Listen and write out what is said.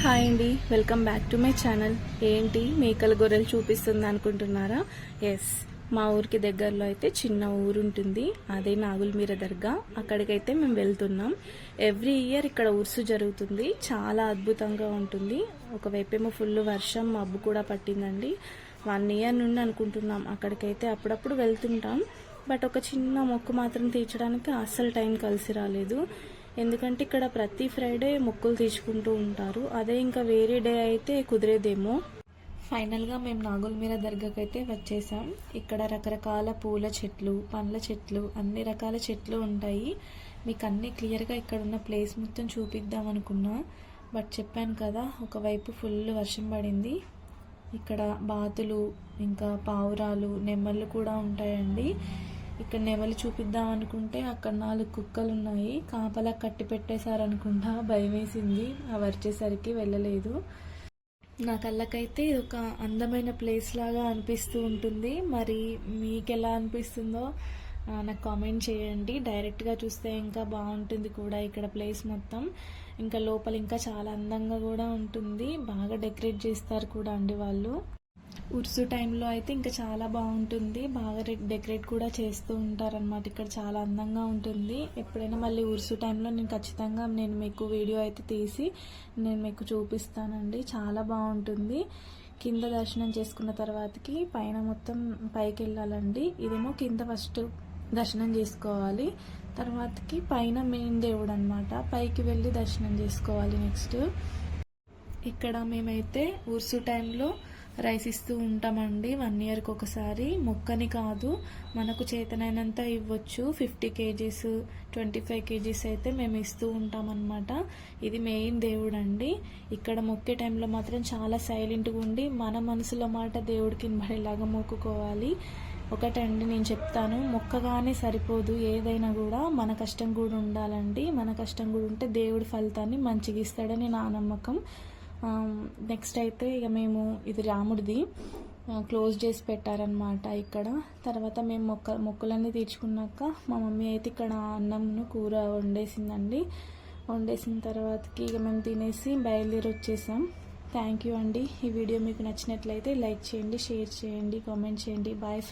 Hi అండి, welcome back to my channel. ఏంటి మేకల గొర్రెలు చూపిస్తుంది అనుకుంటున్నారా? ఎస్, మా ఊరికి దగ్గరలో అయితే చిన్న ఊరు ఉంటుంది, అదే నాగులమీర దర్గా. అక్కడికైతే మేము వెళ్తున్నాం. ఎవ్రీ ఇయర్ ఇక్కడ ఉర్సు జరుగుతుంది, చాలా అద్భుతంగా ఉంటుంది. ఒకవైపేమో ఫుల్ వర్షం, మబ్బు కూడా పట్టిందండి. 1 ఇయర్ నుండి అనుకుంటున్నాం అక్కడికైతే అప్పుడప్పుడు వెళ్తుంటాం. బట్ ఒక చిన్న మొక్కు మాత్రం తీర్చడానికి అస్సలు టైం కలిసి రాలేదు. ఎందుకంటే ఇక్కడ ప్రతి ఫ్రైడే మొక్కులు తీసుకుంటూ ఉంటారు. అదే ఇంకా వేరే డే అయితే కుదిరేదేమో. ఫైనల్గా మేము నాగులమీర దర్గాకి అయితే వచ్చేసాం. ఇక్కడ రకరకాల పూల చెట్లు, పండ్ల చెట్లు, అన్ని రకాల చెట్లు ఉంటాయి. మీకు అన్నీ క్లియర్గా ఇక్కడ ఉన్న ప్లేస్ మొత్తం చూపిద్దాం అనుకున్నా, బట్ చెప్పాను కదా ఒకవైపు ఫుల్ వర్షం పడింది. ఇక్కడ బాతులు, ఇంకా పావురాలు, నెమ్మళ్ళు కూడా ఉంటాయండి. ఇక్కడ నెమలి చూపిద్దాం అనుకుంటే అక్కడ 4 కుక్కలు ఉన్నాయి, కాపలా కట్టి పెట్టేశారనుకుంటా. భయం వేసింది, అవి వచ్చేసరికి వెళ్ళలేదు. నా కళ్ళకైతే ఇది ఒక అందమైన ప్లేస్ లాగా అనిపిస్తూ ఉంటుంది. మరి మీకు ఎలా అనిపిస్తుందో నాకు కామెంట్ చేయండి. డైరెక్ట్గా చూస్తే ఇంకా బాగుంటుంది కూడా ఇక్కడ ప్లేస్ మొత్తం. ఇంకా లోపల ఇంకా చాలా అందంగా కూడా ఉంటుంది, బాగా డెకరేట్ చేస్తారు కూడా అండి వాళ్ళు. ఉర్సు టైంలో అయితే ఇంకా చాలా బాగుంటుంది, బాగా డెకరేట్ కూడా చేస్తూ ఉంటారనమాట. ఇక్కడ చాలా అందంగా ఉంటుంది. ఎప్పుడైనా మళ్ళీ ఉర్సు టైంలో నేను ఖచ్చితంగా మీకు వీడియో అయితే తీసి నేను మీకు చూపిస్తానండి. చాలా బాగుంటుంది. కింద దర్శనం చేసుకున్న తర్వాతకి పైన మొత్తం పైకి వెళ్ళాలండి. ఇదేమో కింద ఫస్ట్ దర్శనం చేసుకోవాలి, తర్వాతకి పైన మెయిన్ దేవుడు అనమాట, పైకి వెళ్ళి దర్శనం చేసుకోవాలి నెక్స్ట్. ఇక్కడ మేమైతే ఉర్సు టైంలో రైస్ ఇస్తూ ఉంటామండి. 1 ఇయర్కి ఒకసారి. మొక్కని కాదు, మనకు చేతనైనంత ఇవ్వచ్చు. 50 కేజీస్, 25 కేజీస్ అయితే మేము ఇస్తూ ఉంటామన్నమాట. ఇది మెయిన్ దేవుడు అండి. ఇక్కడ మొక్కే టైంలో మాత్రం చాలా సైలెంట్గా ఉండి మన మనసులో మాట దేవుడికి వినబడేలాగా మొక్కుకోవాలి. ఒకటండి నేను చెప్తాను, మొక్కగానే సరిపోదు, ఏదైనా కూడా మన కష్టం కూడా ఉండాలండి. మన కష్టం కూడా ఉంటే దేవుడి ఫలితాన్ని మంచిగా ఇస్తాడని నా నమ్మకం. నెక్స్ట్ అయితే ఇక మేము ఇది రాముడిది క్లోజ్ చేసి పెట్టారనమాట ఇక్కడ. తర్వాత మేము మొక్కులన్నీ తీర్చుకున్నాక మా మమ్మీ అయితే ఇక్కడ అన్నంను కూర వండేసిందండి. వండేసిన తర్వాతకి ఇక మేము తినేసి బయలుదేరి వచ్చేసాం. థ్యాంక్ యూ అండి. ఈ వీడియో మీకు నచ్చినట్లయితే లైక్ చేయండి, షేర్ చేయండి, కామెంట్ చేయండి. బాయ్.